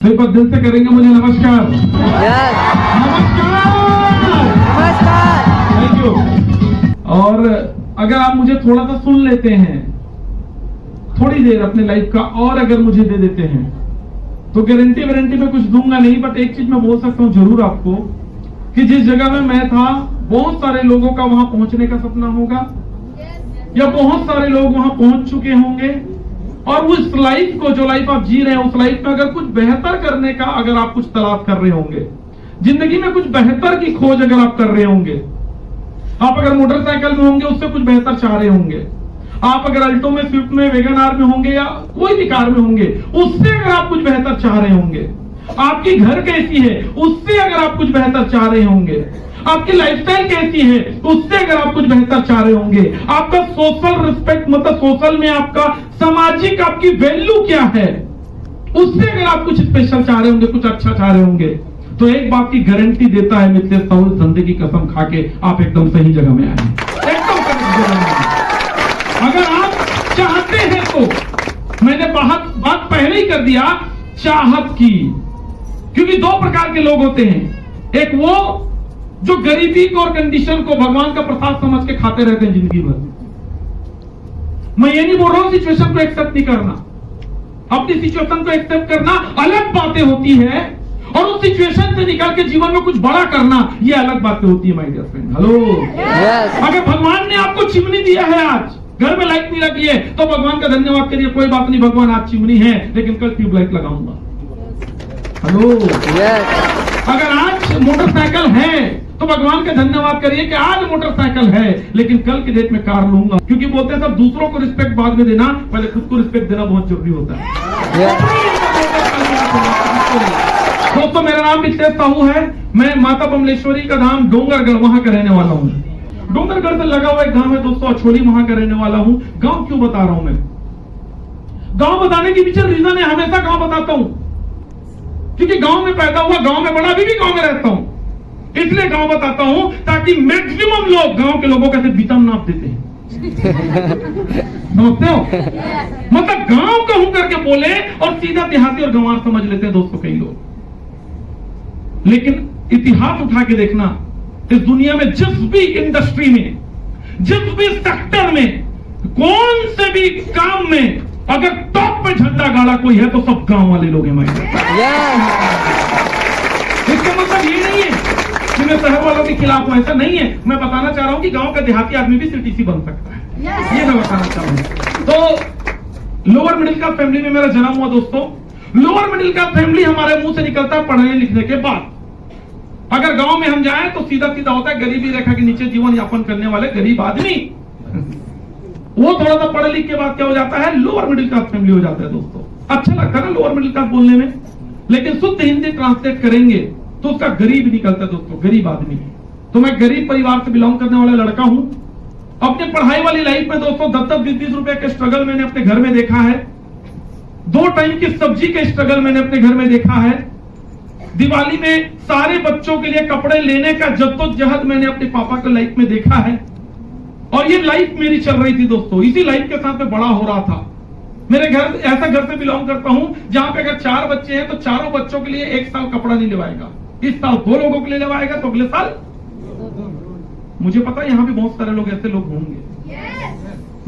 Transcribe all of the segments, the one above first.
सिर्फ दिल से करेंगे मुझे नमस्कार। नमस्कार। Thank you. और अगर आप मुझे थोड़ा सा सुन लेते हैं, थोड़ी देर अपने लाइफ का, और अगर मुझे दे देते हैं तो गारंटी वारंटी में कुछ दूंगा नहीं, बट एक चीज मैं बोल सकता हूँ जरूर आपको कि जिस जगह में मैं था बहुत सारे लोगों का वहां पहुंचने का सपना होगा, या बहुत सारे लोग वहां पहुंच चुके होंगे, और उस लाइफ को, जो लाइफ आप जी रहे हैं, उस लाइफ में अगर कुछ बेहतर करने का अगर आप कुछ तलाश कर रहे होंगे, जिंदगी में कुछ बेहतर की खोज अगर आप कर रहे होंगे, आप अगर मोटरसाइकिल में होंगे उससे कुछ बेहतर चाह रहे होंगे, आप अगर अल्टो में, स्विफ्ट में, वैगन आर में होंगे, या कोई भी कार में होंगे, उससे अगर आप कुछ बेहतर चाह रहे होंगे, आपकी घर कैसी है उससे अगर आप कुछ बेहतर चाह रहे होंगे, आपकी लाइफस्टाइल कैसी है उससे अगर आप कुछ बेहतर चाह रहे होंगे, आपका सोशल रिस्पेक्ट, मतलब सोशल में आपका सामाजिक आपकी वैल्यू क्या है, उससे अगर आप कुछ स्पेशल चाह रहे होंगे, कुछ अच्छा चाह रहे होंगे, तो एक बात की गारंटी देता है मिथिलेश साहू, धंधे की कसम खाके आप एकदम सही जगह में आए, एकदम सही जगह में आए। अगर आप चाहते हैं तो मैंने बात पहले ही कर दिया, चाहत की, क्योंकि दो प्रकार के लोग होते हैं, एक वो जो गरीबी को और कंडीशन को भगवान का प्रसाद समझ के खाते रहते हैं जिंदगी भर। मैं ये नहीं बोल रहा हूं सिचुएशन को एक्सेप्ट नहीं करना, अपनी सिचुएशन को एक्सेप्ट करना अलग बातें होती है, और उस सिचुएशन से निकल के जीवन में कुछ बड़ा करना ये अलग बातें होती है। My dear friend, hello. अगर भगवान ने आपको चिमनी दिया है, आज घर में लाइट नहीं लगी है, तो भगवान का धन्यवाद करिए, कोई बात नहीं, भगवान आज चिमनी है लेकिन कल ट्यूबलाइट लगाऊंगा। हेलो। अगर आज मोटरसाइकिल है तो भगवान का धन्यवाद करिए कि आज मोटरसाइकिल है लेकिन कल की डेट में कार लूंगा, क्योंकि बोलते हैं सब दूसरों को रिस्पेक्ट बाद में देना, पहले खुद को रिस्पेक्ट देना बहुत जरूरी होता है। दोस्तों, मेरा नाम मिथिलेश साहू है, मैं माता बमलेश्वरी का धाम डोंगरगढ़ वहां का रहने वाला हूँ। डोंगरगढ़ से लगा हुआ एक गांव है दोस्तों, अछोली, वहां का रहने वाला हूँ। गांव क्यों बता रहा हूं मैं? गांव बताने के पीछे रीजन है, हमेशा गांव बताता हूं क्योंकि गांव में पैदा हुआ, गांव में बड़ा, अभी भी गांव में रहता हूं, इसलिए गांव बताता हूं ताकि मैक्सिमम लोग गांव के लोगों का बीतम नाप देते हैं। समझते हो? मतलब गांव कहूं करके बोले और सीधा देहाती और गंवार समझ लेते हैं दोस्तों कई लोग। लेकिन इतिहास उठा के देखना, इस दुनिया में जिस भी इंडस्ट्री में, जिस भी सेक्टर में, कौन से भी काम में अगर टॉप पे झंडा गाड़ा कोई है तो सब गांव वाले लोग हैं। इसका मतलब ये नहीं है कि मैं शहर वालों के खिलाफ हूं, ऐसा नहीं है। मैं बताना चाह रहा हूं कि गांव का देहाती आदमी भी सिटीसी बन सकता है, ये मैं बताना चाह रहा हूं। तो लोअर मिडिल क्लास फैमिली में मेरा जन्म हुआ दोस्तों। लोअर मिडिल क्लास फैमिली हमारे मुंह से निकलता है पढ़ने लिखने के बाद। अगर गांव में हम जाएं तो सीधा सीधा होता है गरीबी रेखा के नीचे जीवन यापन करने वाले गरीब आदमी। वो थोड़ा सा पढ़े लिख के बाद क्या हो जाता है, लोअर मिडिल क्लास फैमिली हो जाता है दोस्तों। अच्छा लगता है ना लोअर मिडिल क्लास बोलने में, लेकिन शुद्ध हिंदी ट्रांसलेट करेंगे तो उसका गरीब निकलता है दोस्तों, गरीब आदमी। तो मैं गरीब परिवार से बिलोंग करने वाला लड़का हूं। अपने पढ़ाई वाली लाइफ में दोस्तों 10-20 रुपए के स्ट्रगल मैंने अपने घर में देखा है। 2 टाइम की सब्जी के स्ट्रगल मैंने अपने घर में देखा है। दिवाली में सारे बच्चों के लिए कपड़े लेने का जद्दोजहद मैंने अपने पापा के लाइफ में देखा है। और ये लाइफ मेरी चल रही थी दोस्तों, इसी लाइफ के साथ मैं बड़ा हो रहा था। मेरे घर, ऐसा घर से बिलोंग करता हूं जहां पे अगर 4 बच्चे हैं तो चारों बच्चों के लिए 1 साल कपड़ा नहीं लेवाएगा। इस साल 2 लोगों के लिए लेवाएगा तो अगले साल। मुझे पता है यहाँ पे बहुत सारे लोग ऐसे लोग होंगे।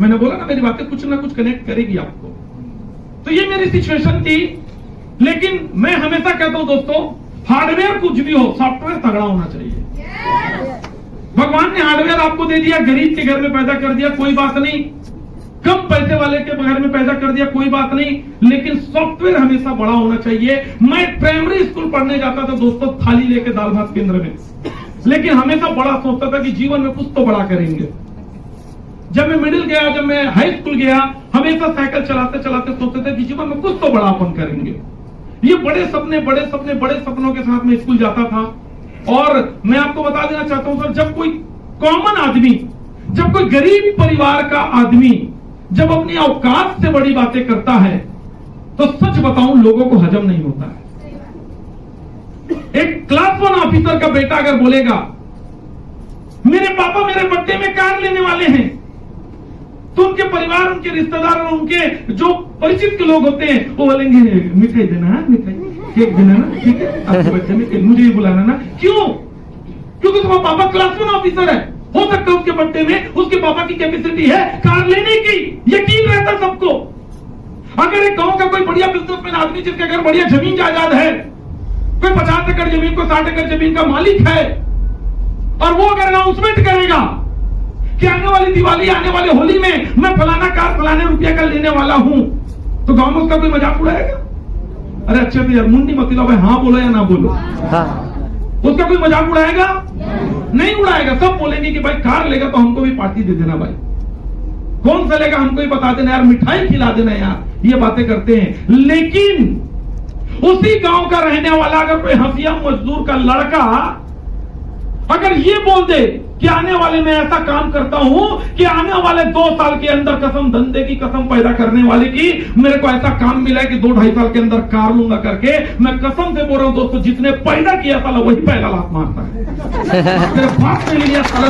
मैंने बोला ना, मेरी बातें कुछ ना कुछ कनेक्ट करेगी आपको। तो ये मेरी सिचुएशन थी, लेकिन मैं हमेशा कहता हूं दोस्तों, हार्डवेयर कुछ भी हो, सॉफ्टवेयर तगड़ा होना चाहिए। भगवान ने हार्डवेयर आपको दे दिया, गरीब के घर में पैदा कर दिया, कोई बात नहीं। कम पैसे वाले के घर में पैदा कर दिया, कोई बात नहीं, लेकिन सॉफ्टवेयर हमेशा बड़ा होना चाहिए। मैं प्राइमरी स्कूल पढ़ने जाता था दोस्तों, थाली लेके दाल भात केंद्र में, लेकिन हमेशा बड़ा सोचता था कि जीवन में कुछ तो बड़ा करेंगे। जब मैं मिडिल गया, जब मैं हाई स्कूल गया, हमेशा साइकिल चलाते चलाते सोचते थे कि जीवन में कुछ तो बड़ा अपन करेंगे। ये बड़े सपने, बड़े सपने, बड़े सपनों के साथ में स्कूल जाता था। और मैं आपको बता देना चाहता हूं सर, जब कोई कॉमन आदमी, जब कोई गरीब परिवार का आदमी जब अपनी औकात से बड़ी बातें करता है तो सच बताऊं लोगों को हजम नहीं होता है। एक क्लास 1 ऑफिसर का बेटा अगर बोलेगा मेरे पापा मेरे बर्थडे में कार लेने वाले हैं, तो उनके परिवार, उनके रिश्तेदार और उनके जो परिचित के लोग होते हैं वो बोलेंगे मिठाई देना है, मिठाई। केक देना ना, ठीक है, आपके बर्थडे में केक, मुझे ही बुलाना ना। क्यों? क्योंकि तुम्हारा पापा क्लास 1 ऑफिसर है, हो सकता है उसके बर्थडे में उसके पापा की कैपेसिटी है कार लेने की, यकीन रहता सबको। अगर एक गांव का कोई बढ़िया बिजनेसमैन आदमी जिसके घर बढ़िया जमीन जायदाद है, कोई 50 एकड़ जमीन को 60 एकड़ जमीन का मालिक है, और वो अगर अनाउंसमेंट करेगा कि आने वाली दिवाली, आने वाले होली में मैं फलाना कार फलाने रुपया का लेने वाला हूं, तो गांव में उसका कोई मजाक उड़ाएगा? अरे अच्छे तो यार मुंडी मत लो भाई, हाँ बोलो या ना बोलो, उसका कोई मजाक उड़ाएगा? नहीं उड़ाएगा। सब बोलेंगे कि भाई कार लेगा तो हमको भी पार्टी दे देना भाई, कौन सा लेगा हमको भी बता देना यार, मिठाई खिला देना यार, ये बातें करते हैं। लेकिन उसी गांव का रहने वाला अगर कोई हंसिया मजदूर का लड़का अगर ये बोल दे कि आने वाले मैं ऐसा काम करता हूं कि आने वाले 2 साल के अंदर, कसम धंधे की कसम पैदा करने वाले की, मेरे को ऐसा काम मिला है कि 2-2.5 साल के अंदर कार लूंगा करके, मैं कसम से बोल रहा हूं दोस्तों, जितने पैदा किया साला वही पहला लात मारता है। तेरे बाप ने लिया साला,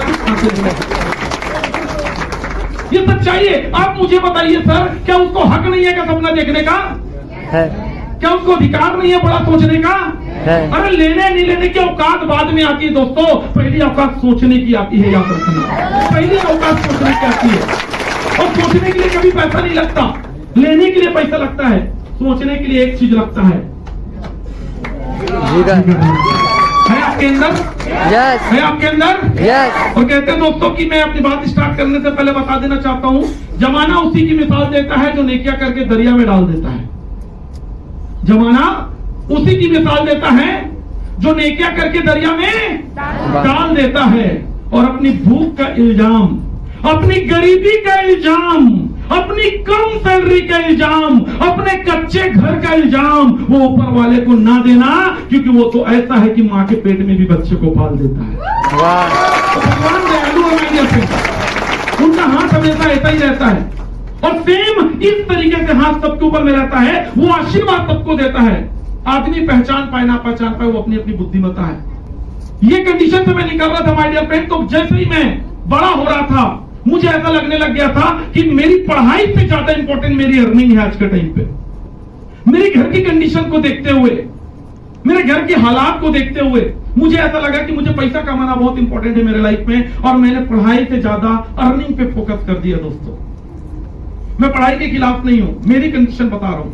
ये सच्चाई है। आप मुझे बताइए सर, क्या उसको हक नहीं है का सपना देखने का? क्या उसको अधिकार नहीं है बड़ा सोचने का? अरे लेने नहीं लेने की औकात बाद में आती है दोस्तों, पहली औकात सोचने की आती है, याद रखना। पहली औकात सोचने की आती है, और सोचने के लिए कभी पैसा नहीं लगता, लेने के लिए पैसा लगता है, सोचने के लिए एक चीज लगता है आपके अंदर, है आपके अंदर। और कहते हैं दोस्तों कि मैं अपनी बात स्टार्ट करने से पहले बता देना चाहता हूं, जमाना उसी की मिसाल देता है जो नेकिया करके दरिया में डाल देता है। जमाना उसी की मिसाल देता है जो नेकिया करके दरिया में डाल देता है, और अपनी भूख का इल्जाम, अपनी गरीबी का इल्जाम, अपनी कम सैलरी का इल्जाम, अपने कच्चे घर का इल्जाम वो ऊपर वाले को ना देना, क्योंकि वो तो ऐसा है कि माँ के पेट में भी बच्चे को पाल देता है। तो भगवान दयालु है, उनका हाथ हमेशा ऐसा ही रहता है, और सेम इस तरीके से हाथ सबके ऊपर में रहता है, वो आशीर्वाद सबको देता है। आदमी पहचान पाए ना पहचान पाए, वो अपनी अपनी बुद्धिमत्ता है। ये कंडीशन से मैं निकल रहा था माय डियर फ्रेंड, तो जैसे ही मैं बड़ा हो रहा था मुझे ऐसा लगने लग गया था कि मेरी पढ़ाई से ज्यादा इंपॉर्टेंट मेरी अर्निंग है आज के टाइम पे। मेरे घर की कंडीशन को देखते हुए, मेरे घर के हालात को देखते हुए मुझे ऐसा लगा कि मुझे पैसा कमाना बहुत इंपॉर्टेंट है मेरे लाइफ में, और मैंने पढ़ाई से ज्यादा अर्निंग पे फोकस कर दिया। दोस्तों मैं पढ़ाई के खिलाफ नहीं हूं, मेरी कंडीशन बता रहा हूं।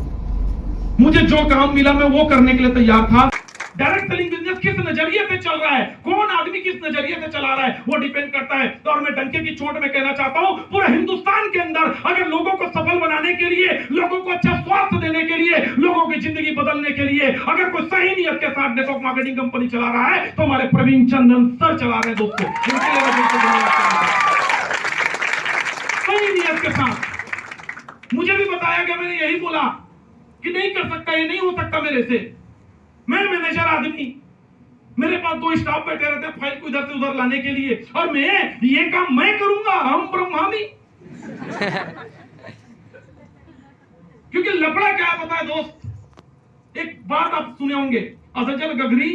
मुझे जो काम मिला मैं वो करने के लिए तैयार था। डायरेक्ट सेलिंग बिजनेस किस नजरिए से चल रहा है, कौन आदमी किस नजरिए से चला रहा है, वो डिपेंड करता है। तो और मैं डंके की चोट में कहना चाहता हूं, पूरे हिंदुस्तान के अंदर अगर लोगों को सफल बनाने के लिए, लोगों को अच्छा स्वास्थ्य देने के लिए, लोगों की जिंदगी बदलने के लिए अगर कोई सही नियत के साथ नेटवर्क मार्केटिंग कंपनी चला रहा है, तो हमारे प्रवीण चंदन सर चला रहे हैं दोस्तों। सही नियत के साथ मुझे भी बताया गया, मैंने यही बोला कि नहीं कर सकता, ये नहीं हो सकता मेरे से। मैं मैनेजर आदमी, मेरे पास 2 स्टाफ बैठे रहते हैं फाइल को इधर से उधर लाने के लिए, और मैं ये काम मैं करूंगा, हम ब्रह्मानी। क्योंकि लफड़ा क्या है पता है दोस्त, एक बात आप सुने होंगे, अफजल गगरी,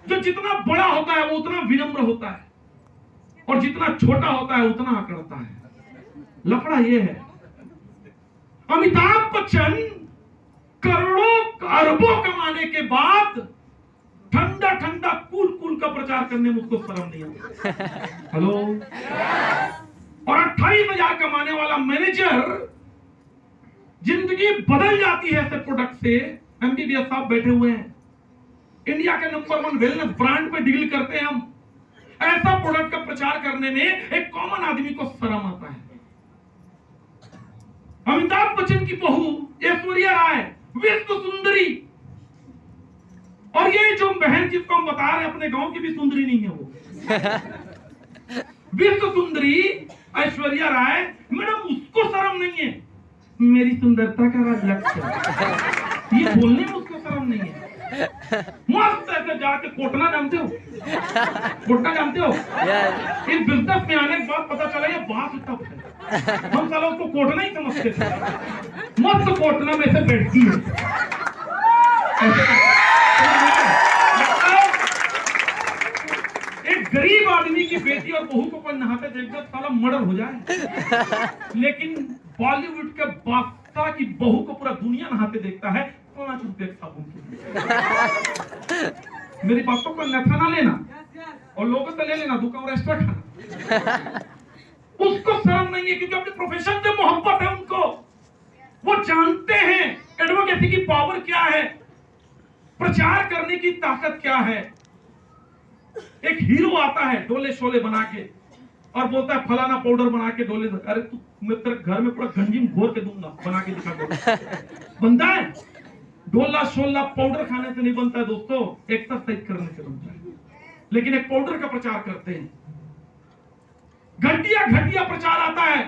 जो जितना बड़ा होता है वो उतना विनम्र होता है, और जितना छोटा होता है उतना अकड़ता है। लफड़ा ये है। अमिताभ बच्चन करोड़ों अरबों कमाने के बाद ठंडा ठंडा कूल का प्रचार करने में उसको शर्म नहीं आता। हेलो। और 28,000 कमाने वाला मैनेजर, जिंदगी बदल जाती है ऐसे प्रोडक्ट से। एमबीबीएस साहब बैठे हुए हैं, इंडिया के नंबर 1 वेलनेस ब्रांड पे डील करते हैं हम। ऐसा प्रोडक्ट का प्रचार करने में एक कॉमन आदमी को शर्म आता है। अमिताभ बच्चन की बहू ऐश्वर्या राय विश्व सुंदरी, और ये जो बहन जिसको हम बता रहे हैं अपने गांव की भी सुंदरी नहीं है, वो विश्व सुंदरी ऐश्वर्या राय, मैडम उसको शर्म नहीं है, मेरी सुंदरता का राज लक्ष्य, ये बोलने में उसको शर्म नहीं है। मस्त ऐसे जाके कोटना जानते हो, कोटना जानते हो, इस बिजनेस में आने के बाद पता चला ये बात टफ है। हम साला उसको कोटना ही समझते थे। मस्त कोटना में से बैठती है, एक गरीब आदमी की बेटी और बहू को कोई नहाते देख दो साला मर्डर हो जाए। लेकिन बॉलीवुड के बादशाह की बहू को पूरा दुनिया नहाते देखता है, 5 रुपए का साबुन के लिए। मेरी बातों को नथा ना लेना और लोगों से ले लेना, दुकान और एक्स्ट्रा खाना। उसको शर्म नहीं है क्योंकि अपने प्रोफेशन से मोहब्बत है उनको। वो जानते हैं एडवोकेसी की पावर क्या है, प्रचार करने की ताकत क्या है। एक हीरो आता है डोले शोले बना के और बोलता है फलाना पाउडर बना के डोले। अरे तू, मैं तेरे घर में पूरा गंजीम घोर के दूंगा, बना के दिखा दो। बनता है डोला शोला पाउडर खाने से नहीं बनता है दोस्तों, एक्सरसाइज करने से बनता है। लेकिन एक पाउडर का प्रचार करते हैं, घटिया घटिया प्रचार आता है।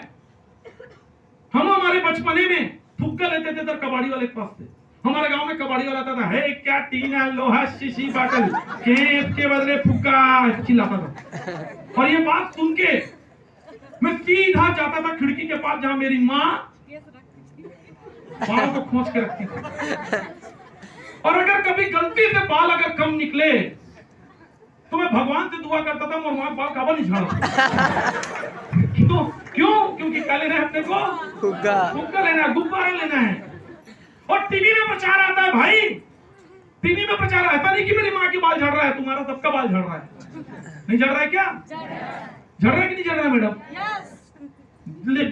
हम हमारे बचपने में फुक्का लेते थे तो कबाड़ी वाले के पास से। हमारे गांव में कबाड़ी वाला आता था, है क्या टीना लोहा शीशी बाटल के बदले फुक्का चिल्लाता था। और ये बात सुन के मैं सीधा जाता था खिड़की के पास जहां मेरी माँ बालों को खोज के रखती थी। और अगर कभी गलती से बाल अगर कम निकले तो मैं भगवान से दुआ करता था और वहां बाल काबा नहीं झाड़ा। क्यों? क्योंकि क्या लेना है अपने को? फुग्गा लेना है, गुब्बारा लेना है। और टीवी में प्रचार आता है भाई, टीवी में प्रचार आता नहीं कि मेरी माँ की बाल झड़ रहा है, तुम्हारा सबका बाल झड़ रहा है। नहीं झड़ रहा है क्या? झड़ रहा है कि नहीं झड़ रहा है मैडम?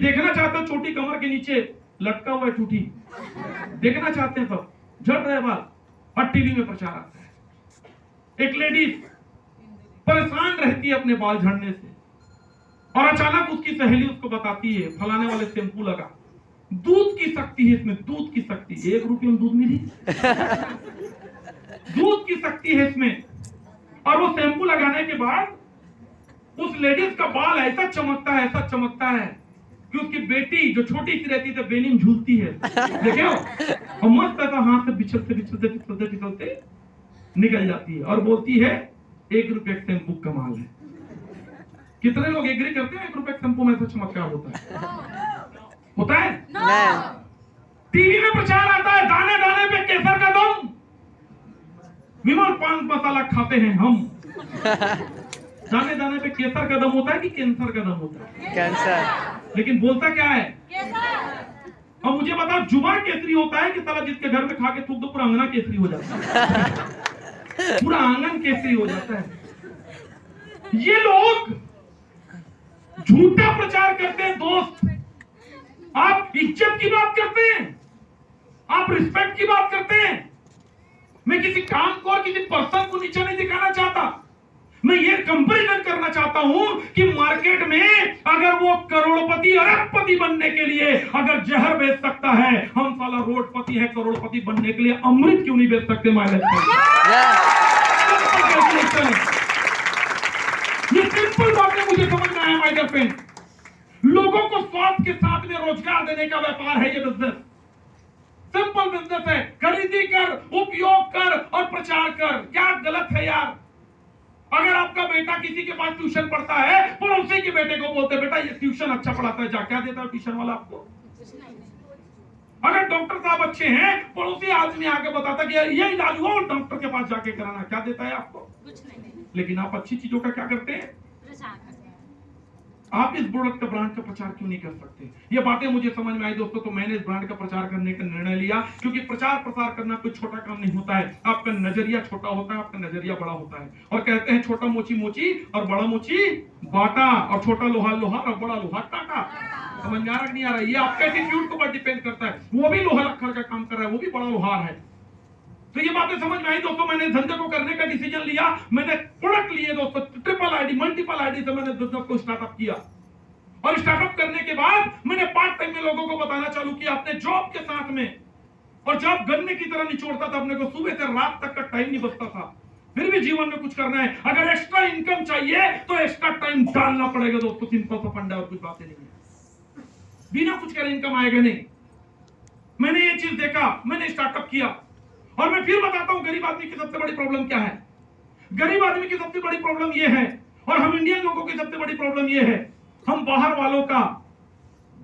देखना चाहते हो चोटी कमर के नीचे लटका हुआ है टूटी, देखना चाहते हैं सब, झड़ रहे बाल। और टीवी में प्रचार आता है, एक लेडीज परेशान रहती है अपने बाल झड़ने से और अचानक उसकी सहेली उसको बताती है फलाने वाले शैम्पू लगा, दूध की शक्ति है इसमें, दूध की शक्ति। 1 रुपये में दूध मिली, दूध की शक्ति है इसमें। और वो शैम्पू लगाने के बाद उस लेडीज का बाल ऐसा चमकता है, ऐसा चमकता है कि उसकी बेटी जो छोटी सी रहती है बेनी में झूलती है, देखे हो? और मस्त ऐसा हाथ से बिछलते बिछलते बिछलते बिछलते निकल जाती है और बोलती है 1 रुपये का शैम्पू कमाल है। कितने लोग एग्री करते हैं 1 रुपये का शैम्पू में ऐसा चमत्कार होता है? होता है? टीवी में प्रचार आता है, दाने दाने पे केसर का दम, विमल पान मसाला खाते हैं हम। दाने दाने पे केसर का दम होता है कि कैंसर का दम होता है? कैंसर। लेकिन बोलता क्या है? अब मुझे बताओ, जुबान केसरी होता है कि साला जिसके घर में खा के थूक दो पूरा अंगना केसरी हो जाता है? पूरा आंगन केसरी हो जाता है। ये लोग झूठा प्रचार करते हैं दोस्त। आप इज्जत की बात करते हैं, आप रिस्पेक्ट की बात करते हैं। मैं किसी काम को और किसी पर्सन को नीचा नहीं दिखाना चाहता, मैं ये कंपैरिजन करना चाहता हूं कि मार्केट में अगर वो करोड़पति अरबपति बनने के लिए अगर जहर बेच सकता है, हम साला रोडपति है, करोड़पति बनने के लिए अमृत क्यों नहीं बेच सकते? ये सिंपल बातें मुझे समझ में आया माय डियर फ्रेंड। लोगों को स्वास्थ्य के साथ में रोजगार देने का व्यापार है ये बिजनेस। सिंपल बिजनेस है, खरीदी कर, उपयोग कर और प्रचार कर। क्या गलत है यार? अगर आपका बेटा किसी के पास ट्यूशन पढ़ता है, पड़ोसी के बेटे को बोलते बेटा ये ट्यूशन अच्छा पढ़ाता है, जा। क्या देता है ट्यूशन वाला आपको? अगर डॉक्टर साहब अच्छे हैं, पड़ोसी आदमी आके बताता कि ये इलाज हुआ और डॉक्टर के पास जाके कराना, क्या देता है आपको? कुछ नहीं। लेकिन आप अच्छी चीजों का क्या करते हैं? आप इस प्रोडक्ट का ब्रांड का प्रचार क्यों नहीं कर सकते? ये बातें मुझे समझ में आई दोस्तों, तो मैंने इस ब्रांड का प्रचार करने का निर्णय लिया। क्योंकि प्रचार प्रसार करना कोई छोटा काम नहीं होता है। आपका नजरिया छोटा होता है, आपका नजरिया बड़ा होता है। और कहते हैं छोटा मोची मोची और बड़ा मोची बाटा, और छोटा लोहा लोहार और बड़ा लोहा टाटा। समझ में आ रहा नहीं आ रहा? ये आपके एटीट्यूड के ऊपर डिपेंड करता है। वो भी लोहा लक्कड़ का काम कर रहा है, वो भी बड़ा लोहार है। तो ये बातें समझ में आई दोस्तों। मैंने धंधे को करने का डिसीजन लिया, मैंने प्रोडक्ट लिए दोस्तों, ट्रिपल आईडी मल्टीपल आईडी से मैंने बिजनेस को स्टार्टअप किया। और स्टार्टअप करने के बाद मैंने पार्ट टाइम में लोगों को बताना चालू किया अपने जॉब के साथ में। और जॉब गन्ने की तरह निचोड़ता था अपने को, सुबह से रात तक का टाइम नहीं बचता था। फिर भी जीवन में कुछ करना है, अगर एक्स्ट्रा इनकम चाहिए तो एक्स्ट्रा टाइम डालना पड़ेगा दोस्तों। सिंपल सा फंडा, और कुछ बातें नहीं है। बिना कुछ करे इनकम आएगा नहीं। मैंने ये चीज देखा, मैंने स्टार्टअप किया। और मैं फिर बताता हूं गरीब आदमी की सबसे बड़ी प्रॉब्लम क्या है। गरीब आदमी की सबसे बड़ी प्रॉब्लम ये है, और हम इंडियन लोगों की सबसे बड़ी प्रॉब्लम ये है, हम बाहर वालों का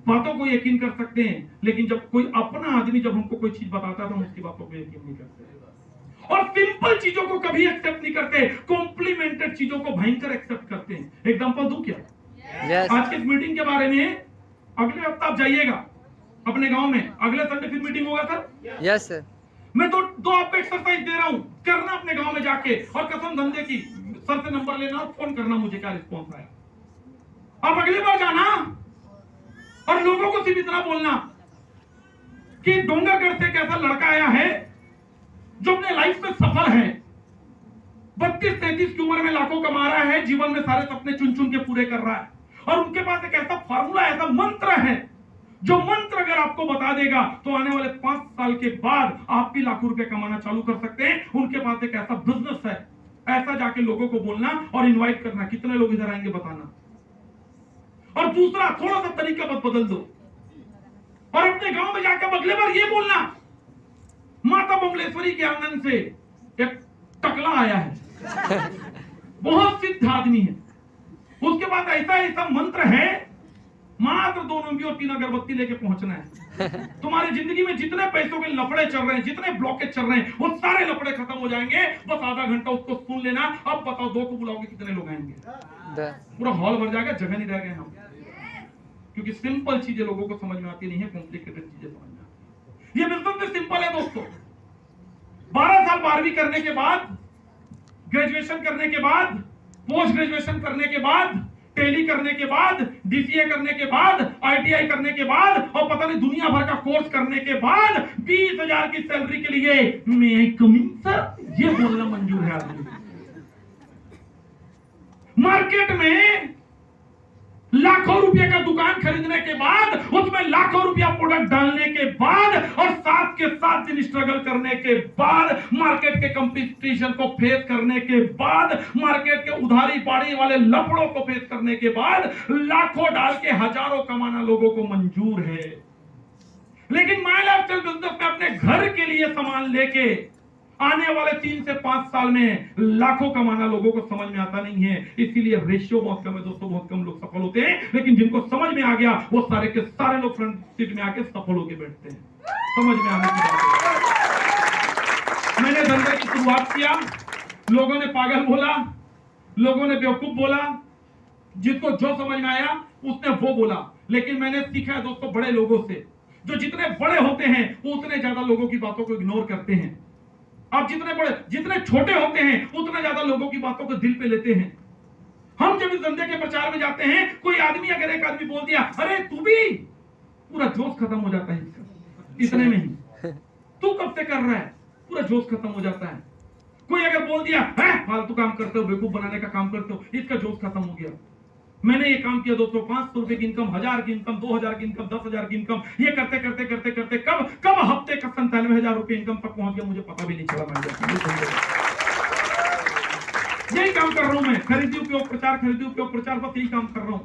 बातों को यकीन कर सकते हैं, लेकिन जब कोई अपना आदमी जब हमको कोई चीज बताता है तो हम उसकी बातों को यकीन नहीं करते। और सिंपल चीजों को कभी एक्सेप्ट नहीं करते, कॉम्प्लीमेंटेड चीजों को भयंकर एक्सेप्ट करते हैं। एग्जांपल दूं क्या? आज की इस मीटिंग के बारे में अगले हफ्ते आप जाइएगा अपने गांव में, अगले संडे फिर मीटिंग होगा सर। Yes sir. मैं तो दो आपको एक्सरसाइज दे रहा हूं, करना अपने गांव में जाके, और कसम धंधे की, सर से नंबर लेना और फोन करना मुझे क्या रिस्पॉन्स आया। अब अगली बार जाना और लोगों को सिर्फ इतना बोलना कि डोंगरगढ़ से एक ऐसा लड़का आया है जो अपने लाइफ में सफल है, 32-33 की उम्र में लाखों कमा रहा है, जीवन में सारे सपने चुन चुन के पूरे कर रहा है, और उनके पास एक ऐसा फार्मूला, ऐसा मंत्र है, जो मंत्र अगर आपको बता देगा तो आने वाले 5 साल के बाद आप भी लाखों रुपए कमाना चालू कर सकते हैं। उनके पास एक ऐसा बिजनेस है, ऐसा जाके लोगों को बोलना और इनवाइट करना, कितने लोग इधर आएंगे बताना। और दूसरा, थोड़ा सा तरीका बस बदल दो और अपने गांव में जाकर अगले बार ये बोलना, माता बमलेश्वरी के आंगन से एक टकला आया है, बहुत सिद्ध आदमी है, उसके बाद ऐसा ऐसा मंत्र है, मात्र 2 नंबी और 3 अगरबत्ती लेके पहुंचना है। तुम्हारी जिंदगी में जितने पैसों के लफड़े चल रहे हैं, जितने ब्लॉकेज चल रहे हैं, वो सारे लफड़े खत्म हो जाएंगे। बस आधा घंटा उसको सुन लेना। अब बताओ 2 को बुलाओगे कितने लोग आएंगे? पूरा हॉल भर जाएगा, जगह नहीं रह गए हम, क्योंकि सिंपल चीजें लोगों को समझ में आती नहीं है, कॉम्प्लिकेटेड चीजें समझ में आती है। ये बिल्कुल भी सिंपल है दोस्तों। 12 साल 12वीं करने के बाद, ग्रेजुएशन करने के बाद, पोस्ट ग्रेजुएशन करने के बाद, टेली करने के बाद, डीसीए करने के बाद, आईटीआई करने के बाद, और पता नहीं दुनिया भर का कोर्स करने के बाद 20,000 की सैलरी के लिए मैं आई कमिंग सर, ये बोलना मंजूर है आदमी। मार्केट में लाखों रुपए का दुकान खरीदने के बाद, उसमें लाखों रुपया प्रोडक्ट डालने के बाद, और 7 के 7 दिन स्ट्रगल करने के बाद, मार्केट के कंपटीशन को फेस करने के बाद, मार्केट के उधारी पाड़ी वाले लफड़ों को फेस करने के बाद, लाखों डाल के हजारों कमाना लोगों को मंजूर है। लेकिन माय लाइफस्टाइल बिजनेस में अपने घर के लिए सामान लेके आने वाले 3 से 5 साल में लाखों कमाना लोगों को समझ में आता नहीं है। इसीलिए रेशियो बहुत कम है दोस्तों, बहुत कम लोग सफल होते हैं। लेकिन जिनको समझ में आ गया वो सारे के सारे लोग फ्रंट सीट में आके सफल होके बैठते हैं। समझ में आने की बात है। मैंने धंधे की शुरुआत किया, लोगों ने पागल बोला, लोगों ने बेवकूफ बोला, जिसको जो समझ में आया उसने वो बोला। लेकिन मैंने सीखा है दोस्तों बड़े लोगों से, जो जितने बड़े होते हैं वो उतने ज्यादा लोगों की बातों को इग्नोर करते हैं। आप जितने छोटे होते हैं उतने ज्यादा लोगों की बातों को दिल पे लेते हैं। हम जब इस धंधे के प्रचार में जाते हैं, कोई आदमी अगर एक आदमी बोल दिया अरे तू भी, पूरा जोश खत्म हो जाता है इसका, इतने में ही तू कब से कर रहा है, पूरा जोश खत्म हो जाता है। कोई अगर बोल दिया है फालतू काम करते हो, बेवकूफ बनाने का काम करते हो, इसका जोश खत्म हो गया। मैंने ये काम किया दोस्तों, 500 रुपए की इनकम, 1000 की इनकम, 2000 की इनकम, 10,000 की इनकम, ये करते करते करते करते कब हफ्ते का 97,000 रुपए इनकम तक पहुंच गया, मुझे पता भी नहीं चला। यही काम कर रहा हूं मैं, खरीदी उपयोग प्रचार, खरीदी उपयोग प्रचार, बस यही काम कर रहा हूं।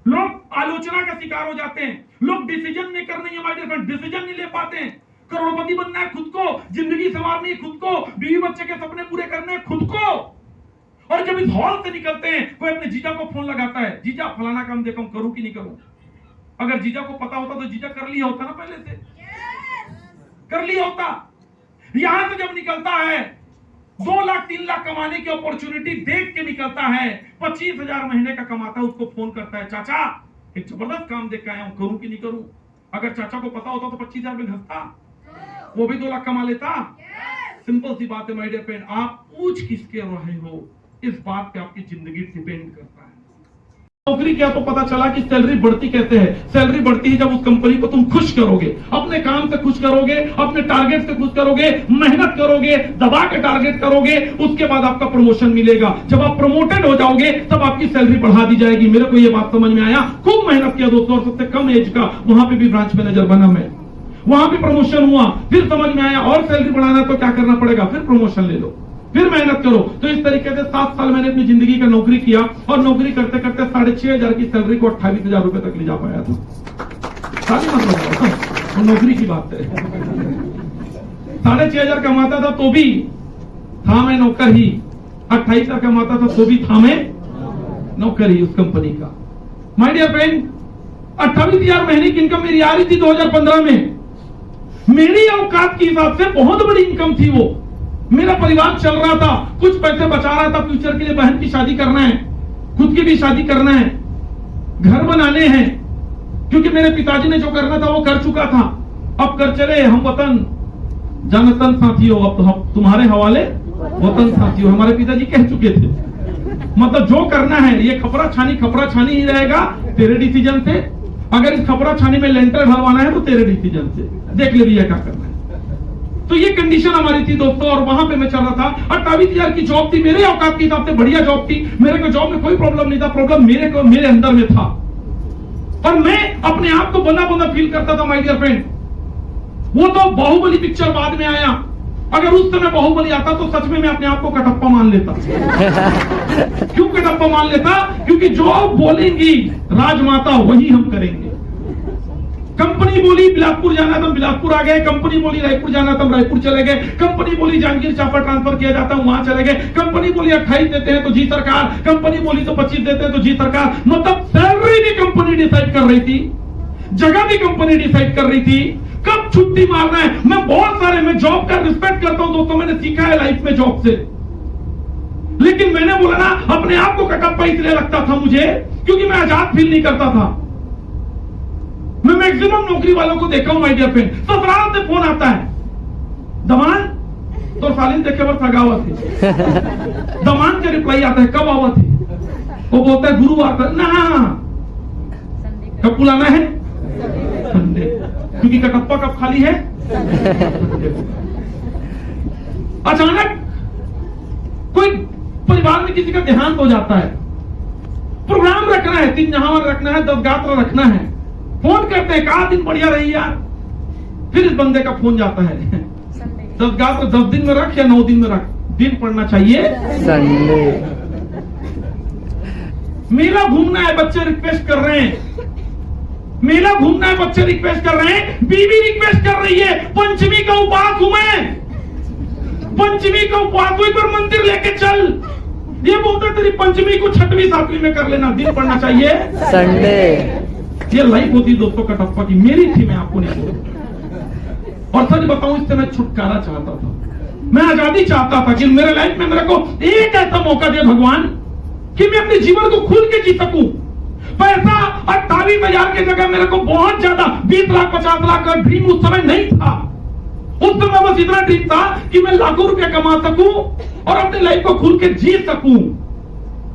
लोग आलोचना का शिकार हो जाते हैं, लोग डिसीजन मेकर नहीं है, डिसीजन नहीं ले पाते हैं। करोड़पति बनना है खुद को, जिंदगी संवारनी है खुद को, बीवी बच्चे के सपने पूरे करने हैं खुद को। और जब इस हॉल से निकलते हैं, कोई अपने जीजा को फोन लगाता है, जीजा फलाना काम देखो करूं कि नहीं करूं। अगर जीजा को पता होता तो जीजा कर लिया होता ना, पहले से कर लिया होता। यहां से जब निकलता है 2 लाख 3 लाख कमाने की अपॉर्चुनिटी देख के निकलता है, 25,000 महीने का कमाता है, उसको फोन करता है, चाचा एक जबरदस्त काम देख के आया हूं, करूं कि नहीं करूं। अगर चाचा को पता होता तो 25,000 में घसता, वो भी 2 लाख कमा लेता। सिंपल सी बात है माय डियर फ्रेंड, आप पूछ किसके रहे हो, इस बात पे आपकी जिंदगी डिपेंड करता है। नौकरी किया तो पता चला कि सैलरी बढ़ती कैसे है। सैलरी बढ़ती है जब उस कंपनी को तुम खुश करोगे, अपने काम से खुश करोगे, अपने टारगेट से खुश करोगे, मेहनत करोगे, दबा के टारगेट करोगे, उसके बाद आपका प्रमोशन मिलेगा। जब आप प्रमोटेड हो जाओगे तब आपकी सैलरी बढ़ा दी जाएगी। मेरे को यह बात समझ में आया, खूब मेहनत किया दोस्तों, और सबसे कम एज का वहां पे भी ब्रांच मैनेजर बना मैं, वहां भी प्रमोशन हुआ। फिर समझ में आया और सैलरी बढ़ाना तो क्या करना पड़ेगा, फिर प्रमोशन ले लो, फिर मेहनत करो। तो इस तरीके से 7 साल मैंने अपनी जिंदगी का नौकरी किया, और नौकरी करते करते 6,500 की सैलरी को 28,000 रुपए तक ले जा पाया था। सारी मतलब और नौकरी की बात है, 6,500 कमाता था तो भी था मैं नौकर ही, 28,000 कमाता था तो भी था मैं नौकर ही उस कंपनी का। माय डियर फ्रेंड, 28,000 महीने की इनकम मेरी आ रही थी 2015 में। मेरी औकात के हिसाब से बहुत बड़ी इनकम थी वो। मेरा परिवार चल रहा था, कुछ पैसे बचा रहा था फ्यूचर के लिए, बहन की शादी करना है, खुद की भी शादी करना है, घर बनाने हैं, क्योंकि मेरे पिताजी ने जो करना था वो कर चुका था। अब कर चले हम वतन, जनतन साथियों, अब तो हम तुम्हारे हवाले वतन साथियों, हमारे पिताजी कह चुके थे। मतलब जो करना है ये खपरा छानी ही रहेगा तेरे डिसीजन से। अगर इस खपरा छानी में लेंटर भरवाना है तो तेरे डिसीजन से, देख ले भैया क्या करना है। तो ये कंडीशन हमारी थी दोस्तों, और वहां पे मैं चल रहा था। 28,000 की जॉब थी, मेरे औकात के हिसाब से बढ़िया जॉब थी। मेरे को जॉब में कोई प्रॉब्लम नहीं था, प्रॉब्लम मेरे अंदर में था। और मैं अपने आप को बंदा बंदा फील करता था माय डियर फ्रेंड। वो तो बाहुबली पिक्चर बाद में आया, अगर उस समय बाहुबली आता तो सच में मैं अपने आप को कटप्पा मान लेता। क्यों कटप्पा मान लेता? क्योंकि जो बोलेंगी राजमाता वही हम करेंगे। कंपनी बोली बिलासपुर जाना तो बिलासपुर आ गए, कंपनी बोली रायपुर जाना तो रायपुर चले गए, कंपनी बोली जांजगीर चांपा ट्रांसफर किया जाता है वहां चले गए, कंपनी बोली 28 देते हैं तो जी सरकार, कंपनी बोली तो 25 देते हैं तो जी सरकार। मतलब सैलरी भी कंपनी डिसाइड कर रही थी, जगह भी कंपनी डिसाइड कर रही थी, कब छुट्टी मारना है। मैं जॉब का रिस्पेक्ट करता हूं दोस्तों, मैंने सीखा है लाइफ में जॉब से। लेकिन मैंने बोला ना, अपने आप को कटप्पा इसलिए लगता था मुझे क्योंकि मैं आजाद फील नहीं करता था। मैं मैक्सिमम नौकरी वालों को देखा हूं माय डियर फ्रेंड, ससुराल से फोन आता है, दमान तो सालिन देखे पर सगावा थे। दमान का रिप्लाई आता है, कब आवा थे? वो बोलता है गुरुवार पर ना, कब बुलाना है? संडे। क्योंकि कटप्पा कब खाली है? अचानक कोई परिवार में किसी का देहांत हो जाता है, प्रोग्राम रखना है, 3 जहां रखना है, 10 गात्र रखना है, फोन करते हैं, कहा दिन बढ़िया रही यार। फिर इस बंदे का फोन जाता है, 10 गात्र 10 दिन में रख या 9 दिन में रख, दिन पड़ना चाहिए संडे। मेला घूमना है, बच्चे रिक्वेस्ट कर रहे हैं, मेला घूमना है, बच्चे रिक्वेस्ट कर रहे हैं, बीवी रिक्वेस्ट कर रही है, पंचमी का उपवास हूं मैं, पंचमी का उपवास हुई पर मंदिर लेके चल। ये बोलते तेरी पंचमी को 6वीं 7वीं में कर लेना, दिन पड़ना चाहिए संडे। ये लाइफ होती दोस्तों कटप्पा की, मेरी थी, मैं आपको नहीं बोलूं। और सच बताऊं, इससे मैं छुटकारा चाहता था, मैं आजादी चाहता था कि मेरे लाइफ में मेरे को एक ऐसा मौका दे भगवान कि मैं अपने जीवन को खुल के जी सकूं। पैसा 28,000 की जगह मेरे को बहुत ज्यादा 20 लाख 50 लाख का ड्रीम उस समय नहीं था। उस समय बस इतना ड्रीम था कि मैं लाखों रुपया कमा सकूं और अपनी लाइफ को खुल के जी सकूं।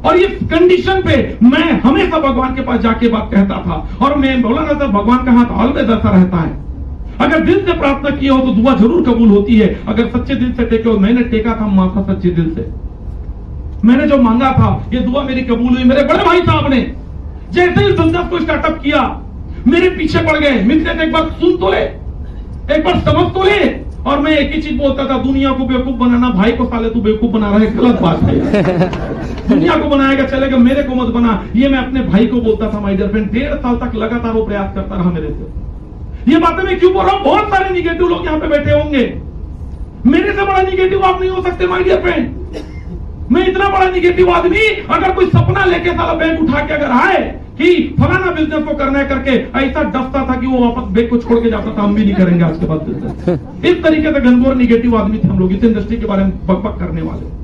और इस कंडीशन पे मैं हमेशा भगवान के पास जाके बात कहता था। और मैं बोला ना सर, भगवान का हाथ ऑलवेज ऐसा रहता है, अगर दिल से प्रार्थना की हो तो दुआ जरूर कबूल होती है। अगर सच्चे दिल से टेके हो, मैंने टेका था माथा सच्चे दिल से, मैंने जो मांगा था ये दुआ मेरी कबूल हुई। मेरे बड़े भाई साहब ने जैसे ही बिजनेस को स्टार्टअप किया मेरे पीछे पड़ गए। मित्र एक बार सुन तो ले, एक बार समझ तो ले। और मैं एक ही चीज बोलता था, दुनिया को बेवकूफ बनाना, भाई को साले तू बेवकूफ बना रहा है, गलत बात है। दुनिया को बनाएगा चलेगा, मेरे को मत बना, ये मैं अपने भाई को बोलता था माय डियर फ्रेंड। 1.5 साल तक लगातार वो प्रयास करता रहा मेरे से। ये बातें मैं क्यों बोल रहा हूं? बहुत सारे निगेटिव लोग यहाँ पे बैठे होंगे, मेरे से बड़ा निगेटिव आप नहीं हो सकते माय डियर फ्रेंड। मैं इतना बड़ा निगेटिव आदमी, अगर कोई सपना लेके साला बैग उठा के अगर आए कि फलाना बिजनेस को करना है करके, ऐसा डरता था कि वो वापस बैग को छोड़ के जाता था, हम भी नहीं करेंगे आज के बाद बिजनेस। इस तरीके से घनघोर निगेटिव आदमी थे हम लोग, इस इंडस्ट्री के बारे में बकबक करने वाले।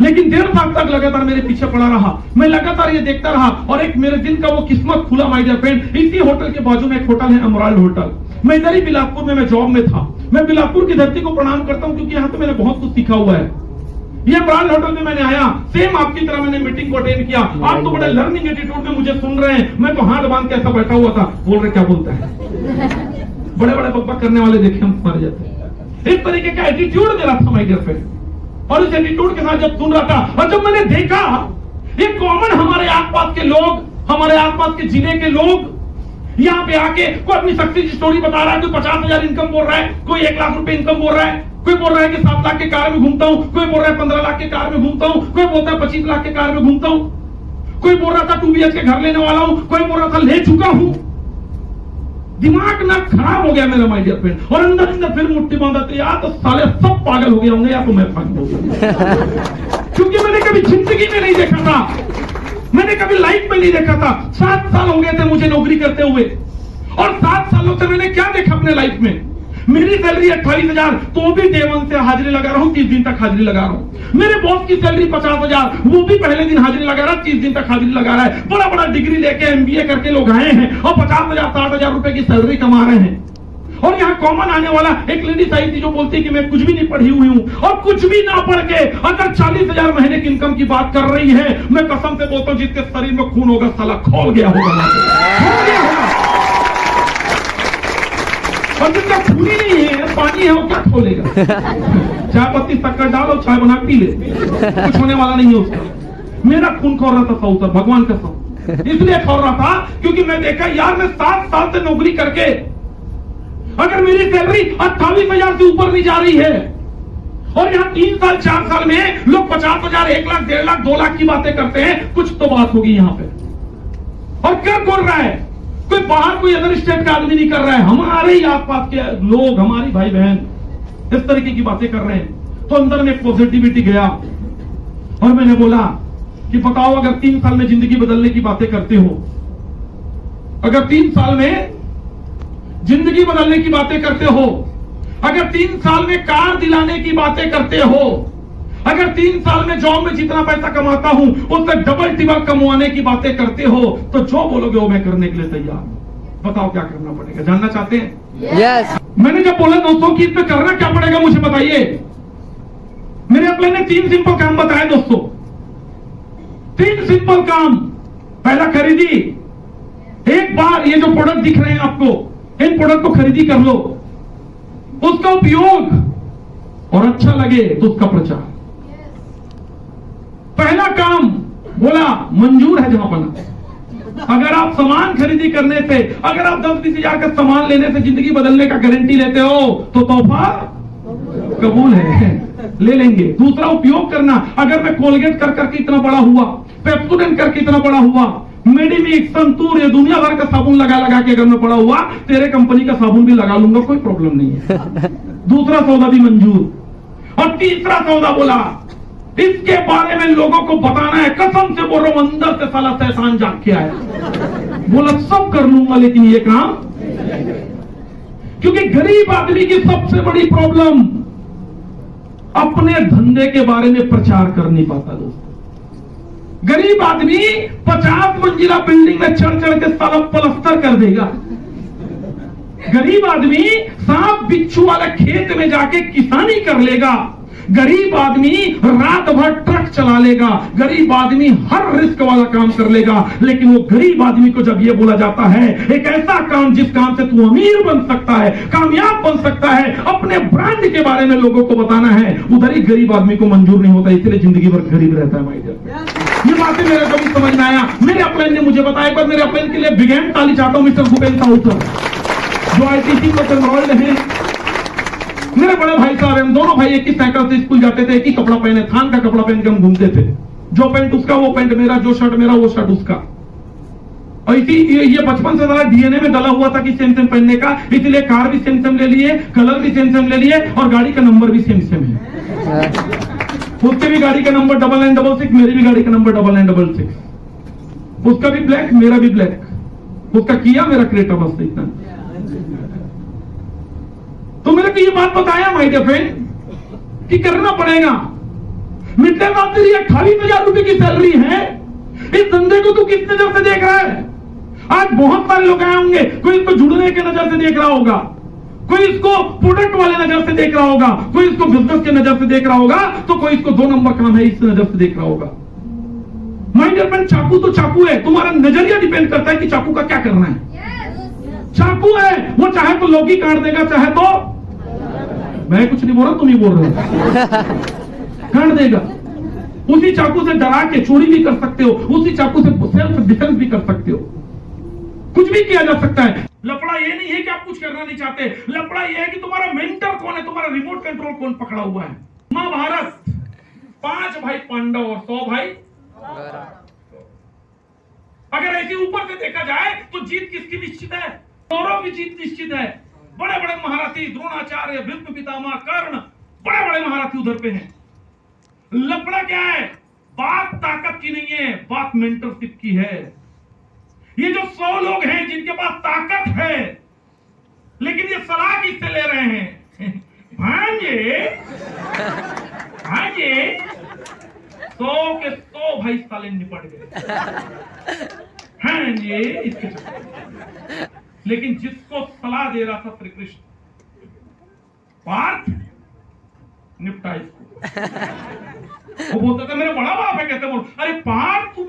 लेकिन 1.5 साल तक लगातार मेरे पीछे पड़ा रहा, मैं लगातार ये देखता रहा। और एक मेरे दिन का वो किस्मत खुला माय डियर फ्रेंड। इसी होटल के बाजू में एक होटल है, एमराल्ड होटल। मैं इधर ही बिलासपुर में मैं जॉब में था। मैं बिलासपुर की धरती को प्रणाम करता हूँ क्योंकि यहाँ से मैंने बहुत कुछ सीखा हुआ है। ये एमराल्ड होटल में मैंने आया, सेम आपकी तरह मैंने मीटिंग को अटेंड किया। आप तो बड़े लर्निंग एटीट्यूड में मुझे सुन रहे हैं, मैं तो हाथ बांध के ऐसा बैठा हुआ था, बोल रहे क्या बोलता है। बड़े बड़े बकबक करने वाले देखे हम मर जाते। इस तरीके का एटीट्यूड मेरा था माय डियर फ्रेंड। और इस एटीट्यूड के साथ जब सुन रहा था और जब मैंने देखा ये कॉमन हमारे आसपास के लोग, हमारे आसपास के जिले के लोग यहाँ पे आके कोई अपनी सक्सेस स्टोरी बता रहा है, कोई 50,000 इनकम बोल रहा है, कोई 1 लाख रुपए इनकम बोल रहा है, कोई बोल रहा है कि 7 लाख के कार में घूमता हूं, कोई बोल रहा है 15 लाख के कार में घूमता हूं, कोई बोलता है 25 लाख के कार में घूमता हूं, कोई बोल रहा था 2 BHK घर लेने वाला हूं, कोई बोल रहा था ले चुका हूं। दिमाग ना खराब हो गया मेरा माय डियर फ्रेंड। और अंदर अंदर फिर मुट्ठी बांधा तो यार तो साले सब पागल हो गए होंगे या तो मैं पागल हो गया। क्योंकि मैंने कभी जिंदगी में नहीं देखा था, मैंने कभी लाइफ में नहीं देखा था। 7 साल हो गए थे मुझे नौकरी करते हुए और 7 सालों से मैंने क्या देखा अपने लाइफ में। मेरी सैलरी 28,000, तो भी डे 1 से हाजिरी लगा रहा हूं, 30 दिन तक हाजिरी लगा रहा हूं। मेरे बॉस की सैलरी 50,000, वो भी पहले दिन हाजिरी लगा रहा है, 30 दिन तक हाजिरी लगा रहा है। बड़ा बड़ा डिग्री लेके MBA करके लोग आए हैं और 50,000 60,000 रुपए की सैलरी कमा रहे हैं। और यहाँ कॉमन आने वाला एक लेडीज आई थी जो बोलती है कि मैं कुछ भी नहीं पढ़ी हुई हूँ, और कुछ भी ना पढ़ के अगर 40,000 महीने की इनकम की बात कर रही है, मैं कसम से बोलता हूँ जिसके शरीर में खून होगा साला खोल गया होगा, खोल गया होगा। और जिसका खून ही नहीं है, पानी है, वो क्या खोलेगा? चाय पत्ती शक्कर डालो, चाय बना पी ले, कुछ होने वाला नहीं है उसका। मेरा खून खोल रहा था सऊतर, भगवान कसम इसलिए खोल रहा था क्योंकि मैं देखा यार मैं 7 साल से नौकरी करके अगर मेरी सैलरी 28,000 से ऊपर नहीं जा रही है, और यहाँ 3 साल 4 साल में लोग 50,000, 1 लाख, 1.5 लाख, 2 लाख की बातें करते हैं, कुछ तो बात होगी यहाँ पे। और क्या कर रहा है? कोई बाहर कोई अदर स्टेट का आदमी नहीं कर रहा है, हमारे ही आसपास के लोग, हमारी भाई बहन इस तरीके की बातें कर रहे हैं। तो अंदर में पॉजिटिविटी गया और मैंने बोला कि बताओ अगर 3 साल में जिंदगी बदलने की बातें करते हो, अगर 3 साल में जिंदगी बदलने की बातें करते हो, अगर 3 साल में कार दिलाने की बातें करते हो, अगर 3 साल में जॉब में जितना पैसा कमाता हूं उससे डबल टिबल कमाने की बातें करते हो, तो जो बोलोगे वो मैं करने के लिए तैयार हूं। बताओ क्या करना पड़ेगा? जानना चाहते हैं? यस। मैंने जब बोला दोस्तों कि इसमें करना क्या पड़ेगा मुझे बताइए, मेरे अपने ने 3 सिंपल काम बताए दोस्तों। 3 सिंपल काम। पहला, खरीदी। एक बार ये जो प्रोडक्ट दिख रहे हैं आपको, इन प्रोडक्ट को खरीदी कर लो, उसका उपयोग और अच्छा लगे तो उसका प्रचार। पहला काम बोला मंजूर है जहां बना। अगर आप सामान खरीदी करने से, अगर आप 10-20 हजार का सामान लेने से जिंदगी बदलने का गारंटी लेते हो तो तोहफा कबूल है, ले लेंगे। दूसरा, उपयोग करना। अगर मैं कोलगेट कर करके इतना बड़ा हुआ, पेप्सोडेंट करके इतना बड़ा हुआ, मेडिमिक्स, संतूर, ये दुनिया भर का साबुन लगा लगा के अगर मैं बड़ा हुआ, तेरे कंपनी का साबुन भी लगा लूंगा, कोई प्रॉब्लम नहीं है। दूसरा सौदा भी मंजूर। और तीसरा सौदा बोला इसके बारे में लोगों को बताना है, कसम से बोल रहा हूं अंदर से साला शैतान जाग के आया। बोला सब कर लूंगा लेकिन ये काम, क्योंकि गरीब आदमी की सबसे बड़ी प्रॉब्लम अपने धंधे के बारे में प्रचार कर नहीं पाता दोस्तों। गरीब आदमी 50 मंजिला बिल्डिंग में चढ़ चढ़ के सारा प्लस्तर कर देगा। गरीब आदमी सांप बिच्छू वाले खेत में जाके किसानी कर लेगा। गरीब आदमी रात भर ट्रक चला लेगा। गरीब आदमी हर रिस्क वाला काम कर लेगा। लेकिन वो गरीब आदमी को जब ये बोला जाता है एक ऐसा काम जिस काम से तू अमीर बन सकता है, कामयाब बन सकता है, अपने ब्रांड के बारे में लोगों को बताना है, उधर ही गरीब आदमी को मंजूर नहीं होता, इसलिए जिंदगी भर गरीब रहता है। माय डियर, ये बातें मेरे कभी समझ में आया, मेरे अपने ने मुझे बताया। पर मेरे अपने के लिए बिग हैंड ताली चाहता हूं मिस्टर भूपेंद्र साहूकर, जो आईटीसी में एनरोल्ड हैं। मेरे बड़े भाई साहब, हम दोनों भाई एक ही साइकिल से स्कूल जाते थे, एक ही कपड़ा पहने, थान का कपड़ा पहन के हम घूमते थे। जो पैंट उसका वो पैंट मेरा, जो शर्ट मेरा वो शर्ट उसका। और इसी ये बचपन से ज़रा डीएनए में डला हुआ था कि सेम सेम पहनने का, इसलिए कार भी सेम सेम ले लिए, कलर भी सेम सेम ले लिए, और गाड़ी का नंबर भी सेम सेम है। उसके भी गाड़ी का नंबर 9966, मेरी भी गाड़ी का नंबर 9966। उसका भी ब्लैक, मेरा भी ब्लैक। उसका किया, मेरा क्रेटा, बस इतना। तो मेरे को ये बात बताया माय डियर फ्रेंड कि करना पड़ेगा। मित्तर बात तेरी 28,000 रुपए की सैलरी है, इस धंधे को तू किस नजर से देख रहा है? आज बहुत सारे लोग आए होंगे, कोई इसको जुड़ने के नजर से देख रहा होगा, कोई इसको प्रोडक्ट वाले नजर से देख रहा होगा, कोई इसको बिजनेस के नजर से देख रहा होगा, तो कोई इसको 2 नंबर काम है इस नजर से देख रहा होगा। माय डियर फ्रेंड, चाकू तो चाकू है, तुम्हारा नजरिया डिपेंड करता है कि चाकू का क्या करना है। चाकू है, वो चाहे तो लौकी काट देगा, चाहे तो, मैं कुछ नहीं बोल रहा, तुम ही बोल रहे हो, काट देगा। उसी चाकू से डरा के चोरी भी कर सकते हो, उसी चाकू से सेल्फ डिफेंस भी कर सकते हो, कुछ भी किया जा सकता है। लफड़ा ये नहीं है कि आप कुछ करना नहीं चाहते, लफड़ा ये है कि तुम्हारा मेंटर कौन है, तुम्हारा रिमोट कंट्रोल कौन पकड़ा हुआ है। महाभारत, 5 भाई पांडव और 100 भाई। अगर ऐसे ऊपर से देखा जाए तो जीत किसकी निश्चित है? कौरव की जीत निश्चित है। बड़े बड़े महारथी द्रोणाचार्य, भीष्म पितामह, कर्ण, बड़े बड़े महारथी उधर पे हैं। लफड़ा क्या है? बात ताकत की नहीं है, बात मेंटरशिप की है। ये जो 100 लोग हैं जिनके पास ताकत है, लेकिन ये सलाह किससे ले रहे हैं? भांजे 100 के 100 भाई साले निपट गए। हाँ जी, इसके लेकिन जिसको सलाह दे रहा था श्री कृष्ण, पार्थ निपटा इसको। वो बोलता था मेरा बड़ा बाप है, कहते बोल अरे पार्थ तू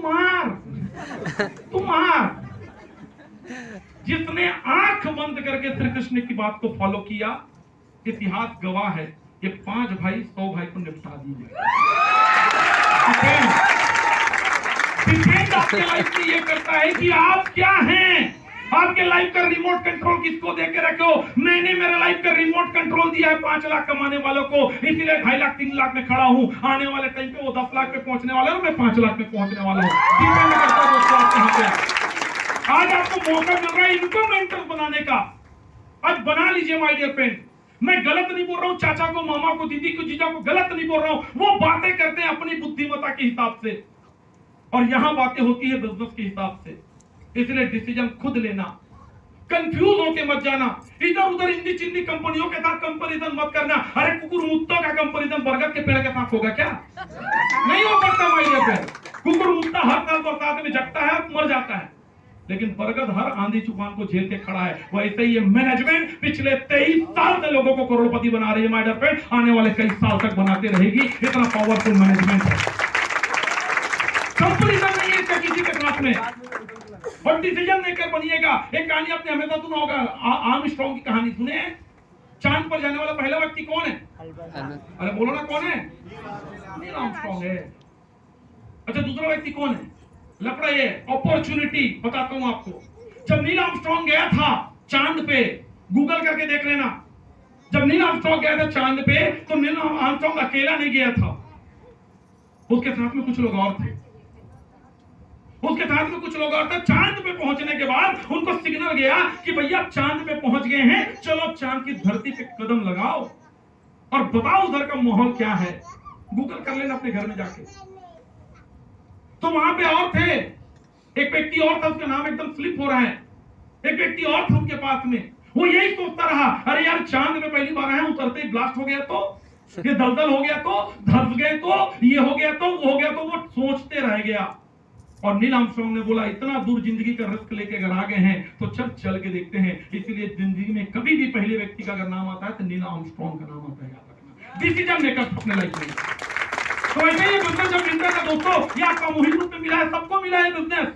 मार। जिसने आंख बंद करके श्री कृष्ण की बात को फॉलो किया, इतिहास गवाह है, ये 5 भाई 100 भाई को निपटा दिए। डिपेंड आपके लाइफ में ये करता है कि आप क्या हैं। आपके लाइफ का रिमोट कंट्रोल किसको देके रखो? मैंने मेरा लाइफ का रिमोट कंट्रोल दिया है 5 लाख कमाने वालों को, इसीलिए 2.5 लाख 3 लाख में खड़ा हूं। आने वाले टाइम पे वो 10 लाख पे पहुंचने वाला है, मैं 5 लाख में पहुंचने वाला हूं। डिपेंड करता है दोस्तों आप कहां पे। आज आपको मौका मिल रहा है इनको मेंटर बनाने का, आज बना लीजिए माय डियर फ्रेंड। मैं गलत नहीं बोल रहा हूं, चाचा को, मामा को, दीदी को, जीजा को गलत नहीं बोल रहा हूं। वो बातें करते हैं अपनी बुद्धिमत्ता के हिसाब से, और यहां बातें होती है बिजनेस के हिसाब से। इसलिए डिसीजन खुद लेना, कंफ्यूज होके मत जाना, इधर उधर इंडी चिंदी कंपनियों के साथ कंपैरिजन मत करना। अरे कुकुर मुत्ता का कंपैरिजन बरगद के पेड़ के साथ होगा क्या? नहीं हो सकता माय डियर फ्रेंड। कुकुर मुत्ता हर साल बरसात में जगता है, मर जाता है, लेकिन बरगद हर आंधी तूफान को झेल के खड़ा है। वैसे ही ये मैनेजमेंट पिछले 23 साल से लोगों को करोड़पति बना रही है माय डियर फ्रेंड, आने वाले कई साल तक बनाते रहेगी। इतना पावरफुल मैनेजमेंट है, कंपैरिजन नहीं है इसका किसी के साथ में। और डिसीजन लेकर बनिएगा। एक कहानी आपने हमेशा सुना होगा, आर्मस्ट्रांग की कहानी सुने हैं? चांद पर जाने वाला पहला व्यक्ति कौन है? अरे बोलो ना कौन है? नील आर्मस्ट्रांग है। अच्छा दूसरा व्यक्ति कौन है? लफड़ा ये अपॉर्चुनिटी, बताता हूं आपको। जब नील आर्मस्ट्रांग गया था चांद पे, गूगल करके देख लेना, जब नील आर्मस्ट्रांग गया था चांद पे तो नील आर्मस्ट्रांग अकेला नहीं गया था, उसके साथ में कुछ लोग और थे। चांद पे पहुंचने के बाद उनको सिग्नल गया कि भैया चांद पे पहुंच गए हैं, चलो चांद की धरती पे कदम लगाओ और बताओ उधर का माहौल क्या है। गूगल कर लेना अपने घर में जाके। तो वहां पे और थे, एक व्यक्ति और था, उसका नाम एकदम स्लिप हो रहा है। एक व्यक्ति और था उनके पास में, वो यही सोचता रहा, अरे यार चांद में पहली बार आया, उतरते ही ब्लास्ट हो गया तो, ये दलदल हो गया तो, धंस गए तो, ये हो गया तो, वो हो गया तो, वो सोचते रह गया। और नील आर्मस्ट्रांग ने बोला इतना दूर जिंदगी का रिस्क लेके अगर आ गए हैं तो चल के देखते हैं। इसलिए जिंदगी में कभी भी पहले व्यक्ति का अगर नाम आता है तो नील आर्मस्ट्रांग का नाम आता है, याद रखना। डिसीजन मेकर अपने लाइफ में। तो ऐसे ही बिजनेस जब मिलता है दोस्तों, ये आपका मुहिम रूप में मिला है, सबको मिला है बिजनेस,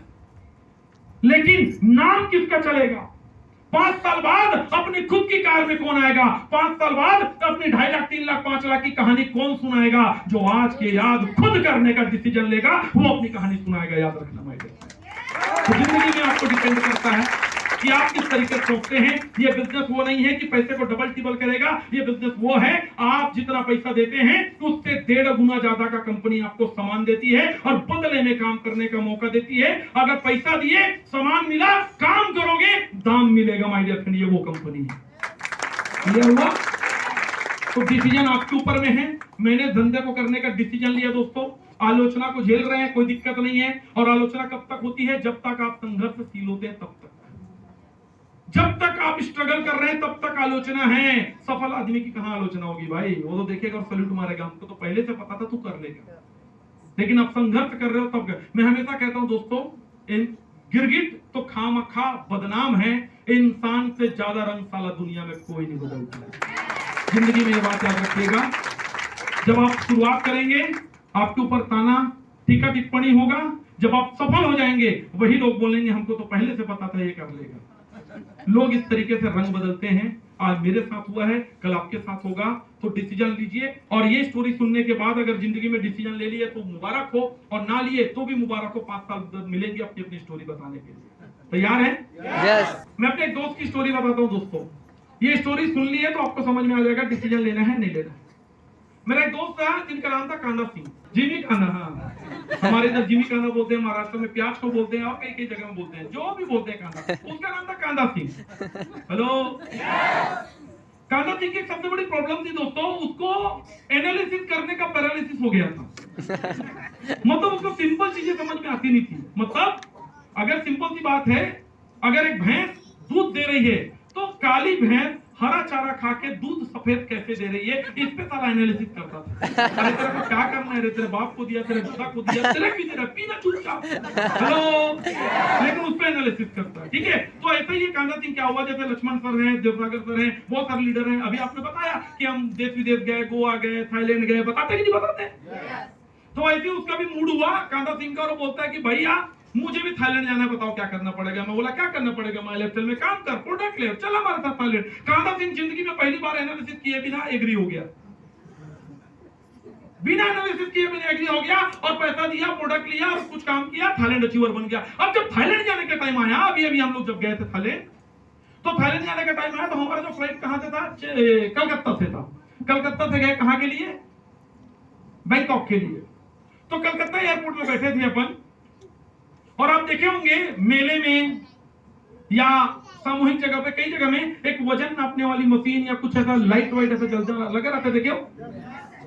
लेकिन नाम किसका चलेगा? 5 साल बाद अपनी खुद की कार में कौन आएगा? 5 साल बाद अपनी 2.5 लाख 3 लाख 5 लाख की कहानी कौन सुनाएगा? जो आज के याद खुद करने का डिसीजन लेगा वो अपनी कहानी सुनाएगा, याद रखना माय डियर। तो जिंदगी में आपको डिपेंड करता है कि आप किस तरीके से सोचते हैं। ये बिजनेस वो नहीं है कि पैसे को डबल टिबल करेगा, ये बिजनेस वो है आप जितना पैसा देते हैं उससे 1.5 गुना ज्यादा का कंपनी आपको सामान देती है और बदले में काम करने का मौका देती है। अगर पैसा दिए, सामान मिला, काम करोगे, दाम मिलेगा माय डियर फ्रेंड, ये वो कंपनी है। क्लियर हुआ? तो डिसीजन आपके ऊपर में है। मैंने धंधे को करने का डिसीजन लिया दोस्तों। आलोचना को झेल रहे हैं, कोई दिक्कत नहीं है। और आलोचना कब तक होती है? जब तक आप संघर्षशील होते हैं तब तक। जब तक आप स्ट्रगल कर रहे हैं तब तक आलोचना है। सफल आदमी की कहां आलोचना होगी भाई? वो तो देखेगा और सैल्यूट मारेगा, हमको तो पहले से पता था तू कर लेगा। लेकिन अब संघर्ष कर रहे हो तब मैं हमेशा कहता हूं दोस्तों, इन गिरगिट तो खामखा बदनाम है, इंसान से ज्यादा रंग साला दुनिया में कोई नहीं बदलता। जिंदगी में ये बात याद रखिएगा। जब आप शुरुआत करेंगे आपके ऊपर ताना टीका टिप्पणी होगा, जब आप सफल हो जाएंगे वही लोग बोलेंगे हमको तो पहले से पता था ये कर लेगा। लोग इस तरीके से रंग बदलते हैं। आज मेरे साथ हुआ है, कल आपके साथ होगा। तो डिसीजन लीजिए। और ये स्टोरी सुनने के बाद अगर जिंदगी में डिसीजन ले लिए तो मुबारक हो, और ना लिए तो भी मुबारक हो। 5 साल मिलेंगे अपनी अपनी स्टोरी बताने के लिए। तैयार है? यस। मैं अपने एक दोस्त की स्टोरी बताता हूँ दोस्तों। ये स्टोरी सुन ली है तो आपको समझ में आ जाएगा डिसीजन लेना है नहीं लेना है। मेरा एक दोस्त था जिनका नाम था कांदा सिंह, जिमी कांदा। हाँ, हमारे इधर जिमी कांदा बोलते हैं, महाराष्ट्र में प्याज को बोलते हैं और कई कई जगह में बोलते हैं, जो भी बोलते हैं कांदा। उसका नाम था कांदा सिंह। हेलो। कांदा सिंह की सबसे बड़ी प्रॉब्लम थी दोस्तों, उसको एनालिसिस करने का पैरालिसिस हो गया था। मतलब उसको सिंपल चीजें समझ में आती नहीं थी। मतलब अगर सिंपल सी बात है, अगर एक भैंस दूध दे रही है तो काली भैंस हरा चारा खा के दूध सफेद कैसे दे रही है, इस पे सारा एनालिसिस करता था। अरे तेरे को क्या करना है, तेरे बाप को दिया, तेरे पिता को दिया, तेरे भी दे रहा, पीना चुपचाप, हेलो, लेकिन उस पे एनालिसिस करता है। ठीक है, तो ऐसे ही कांदा सिंह क्या हुआ, जैसे लक्ष्मण सर हैं, देवसागर सर हैं, बहुत सारे लीडर हैं। अभी आपने बताया कि हम देश विदेश गए, गोवा गए, थाईलैंड गए, बताते कि नहीं बताते? तो ऐसे उसका भी मूड हुआ कांदा सिंह का, और बोलता है कि भैया मुझे भी थाईलैंड जाना है, बताओ क्या करना पड़ेगा। मैं बोला क्या करना पड़ेगा, मैं लेफ्टल में काम कर, प्रोडक्ट ले, चल हमारे साथ थाईलैंड। कांदा सिंह जिंदगी में पहली बार एनालिसिस किए बिना एग्री हो गया, बिना एनालिसिस किए बिना एग्री हो गया, और पैसा दिया, प्रोडक्ट लिया और कुछ काम किया, थाईलैंड अचीवर बन गया। अब जब थाईलैंड जाने का टाइम आया, अभी हम लोग जब गए थे थाईलैंड, तो थाईलैंड जाने का टाइम आया तो हमारा जो फ्लाइट कहां से था, कलकत्ता से था। कलकत्ता से गए कहां के लिए, बैंकॉक के लिए। तो कलकत्ता एयरपोर्ट में बैठे थे अपन, और आप देखे होंगे मेले में या सामूहिक जगह पे, कई जगह में एक वजन नापने वाली मशीन या कुछ ऐसा लाइट वाइट ऐसा जलता लगा रहता है, देखे हो?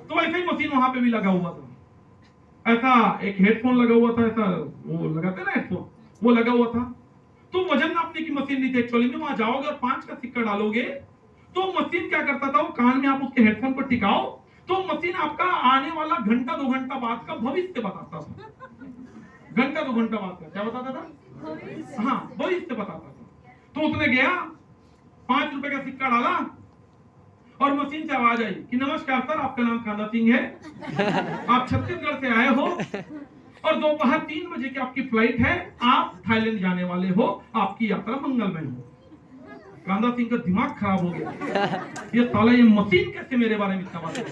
तो ऐसे ही मशीन वहां पे भी लगा हुआ था, ऐसा एक हेडफोन लगा हुआ था, ऐसा वो लगाते ना हेडफोन, वो लगा हुआ था। तो वजन नापने की मशीन नहीं थी एक्चुअली में। वहां जाओगे और 5 का सिक्का डालोगे तो मशीन क्या करता था, वो कान में आप उसके हेडफोन पर टिकाओ तो मशीन आपका आने वाला घंटा 2 घंटा बाद का भविष्य बताता था। घंटा 2 घंटा बाद का क्या बताता था, हाँ भविष्य बताता था। तो उसने गया 5 रुपए का सिक्का डाला और मशीन से आवाज आई कि नमस्कार सर, आपका नाम कांदा सिंह है, आप छत्तीसगढ़ से आए हो और दोपहर 3 बजे की आपकी फ्लाइट है, आप थाईलैंड जाने वाले हो, आपकी यात्रा मंगलमय हो। कांदा सिंह का दिमाग खराब हो गया, ये साला ये मशीन कैसे मेरे बारे में इतना बात है।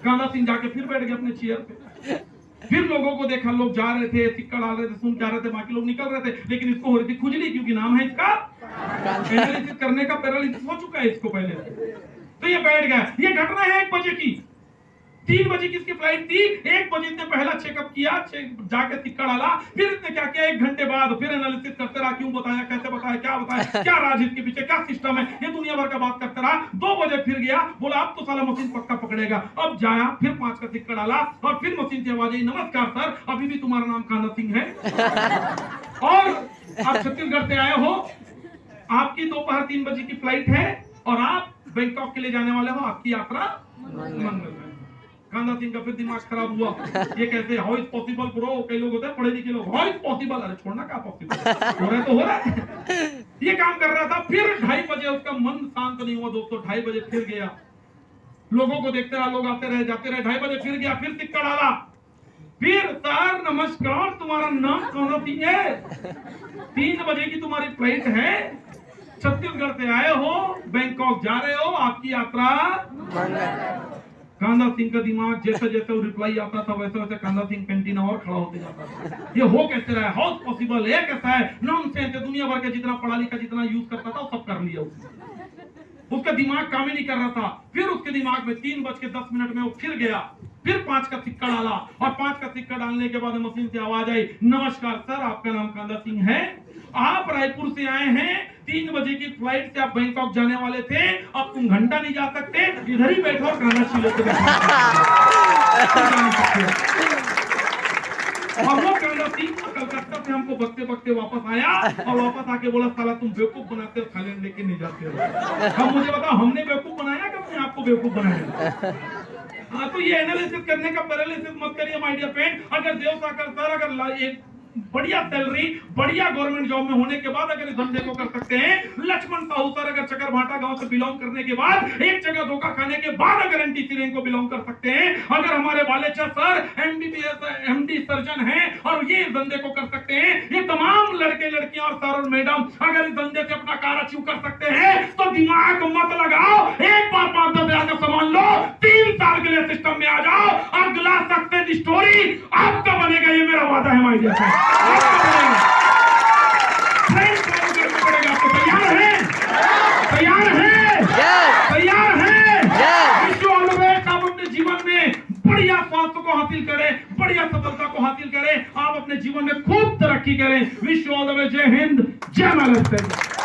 कांदा सिंह जाके फिर बैठ गए अपने चेयर पे, फिर लोगों को देखा, लोग जा रहे थे, सिक्का डाल रहे थे, सुन जा रहे थे, बाकी लोग निकल रहे थे, लेकिन इसको हो रही थी खुजली, क्योंकि नाम है इसका एनालिसिस करने का, पैरालिसिस हो चुका है इसको पहले। तो ये बैठ गया। ये घटना है 1 बजे की, 3 बजे की इसकी फ्लाइट थी, 1 बजे इसने पहला चेकअप किया, जाके सिक्का डाला, फिर इसने क्या किया, 1 घंटे बाद फिर एनालिसिस करते रहा, क्यों बताया, कैसे बताया, क्या बताया, क्या राज इसके पीछे, क्या सिस्टम है, ये दुनिया भर का बात करते रहा। 2 बजे फिर गया, बोला अब तो साला मशीन पक्का पकड़ेगा। अब जाया, फिर 5 का सिक्का डाला और फिर मशीन से आवाज आई, नमस्कार सर, अभी भी तुम्हारा नाम कांदा सिंह है और आप छत्तीसगढ़ से आए हो, आपकी दोपहर 3 बजे की फ्लाइट है और आप बैंकॉक के लिए जाने वाले हो, आपकी यात्रा मंगलमय। कांदा सिंह का फिर दिमाग खराब हुआ, ये कैसे, हाउ इज पॉसिबल ब्रो, कई लोग होते हैं पढ़े लिखे लोग, हाउ इज पॉसिबल, अरे छोड़ना क्या पॉसिबल, हो रहा है तो हो रहा है। ये काम कर रहा था, फिर 2:30 बजे उसका मन शांत नहीं हुआ दोस्तों, 2:30 बजे फिर गया, लोगों को देखते रहा, लोग आते रहे जाते रहे, 2:30 बजे फिर गया, फिर सिक्का डाला, फिर सर नमस्कार, तुम्हारा नाम कांदा सिंह है, 3 बजे की तुम्हारी फ्लाइट है, छत्तीसगढ़ से आए हो, बैंकॉक जा रहे हो, आपकी यात्रा। कांदा सिंह का दिमाग जैसे जैसे वो रिप्लाई आता था वैसे वैसे कांदा सिंह कैंटीना और खड़ा होते जाता था। ये हो कैसे रहा है, हाउ पॉसिबल, ये कैसा है, नॉनसेंस है, दुनिया भर के जितना पढ़ा लिखा जितना यूज करता था वो सब कर लिया उसने। उसका दिमाग काम ही नहीं कर रहा था। फिर उसके दिमाग में 3:10 में वो फिर गया, फिर 5 का सिक्का डाला और 5 का सिक्का डालने के बाद मशीन से आवाज आई, नमस्कार सर, आपका नाम कांदा सिंह है, आप रायपुर से आए हैं, 3 बजे की फ्लाइट से आप बैंकॉक जाने वाले थे, अब तुम घंटा नहीं जा सकते, इधर ही बैठो और खाना छिलो के बैठो। और वो कांदा सिंह कलकत्ता से हमको बकते बकते वापस आया और वापस आके बोला, साला तुम बेवकूफ बनाते हो, थाईलैंड लेके नहीं जाते हो। अब मुझे बताओ, हमने बेवकूफ बनाया कि अपने आप को बेवकूफ बनाया? हाँ, तो ये एनालिसिस करने का पैरालिसिस मत करिए माय डियर फ्रेंड। अगर देवसागर सर अगर एक बढ़िया सैलरी, बढ़िया गवर्नमेंट जॉब में होने के बाद अगर इस धंधे को कर सकते हैं, लक्ष्मण साहू सर अगर चकरभाटा गांव से बिलोंग करने के बाद, एक जगह धोखा खाने के बाद अगर एनटीसी रैंक को बिलोंग कर सकते हैं, अगर हमारे Walecha sir MBBS MD surgeon हैं और ये इस धंधे को कर सकते हैं, ये तमाम लड़के लड़कियां और सर और मैडम अगर इस धंधे से अपना कार अचीव कर सकते हैं, तो दिमाग मत लगाओ, एक बार 5-10 हजार संभाल लो, 3 साल के लिए सिस्टम में आ जाओ, अगला सक्सेस स्टोरी आपका बनेगा, ये मेरा वादा है माय डियर फ्रेंड। तैयार है? तैयार है? तैयार है? आप अपने जीवन में बढ़िया स्वास्थ्य को हासिल करें, बढ़िया सफलता को हासिल करें, आप अपने जीवन में खूब तरक्की करें। Wish you all the way. जय हिंद, जय महाराष्ट्र।